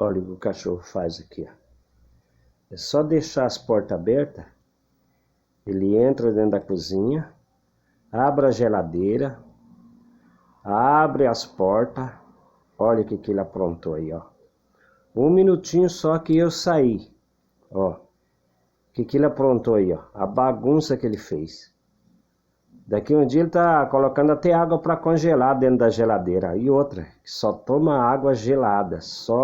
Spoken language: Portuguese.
Olha o que o cachorro faz aqui, ó. É só deixar as portas abertas. Ele entra dentro da cozinha, abre a geladeira, abre as portas. Olha o que ele aprontou aí, ó. Um minutinho só que eu saí. Ó. O que ele aprontou aí, ó. A bagunça que ele fez. Daqui um dia ele tá colocando até água para congelar dentro da geladeira. E outra, que só toma água gelada. Só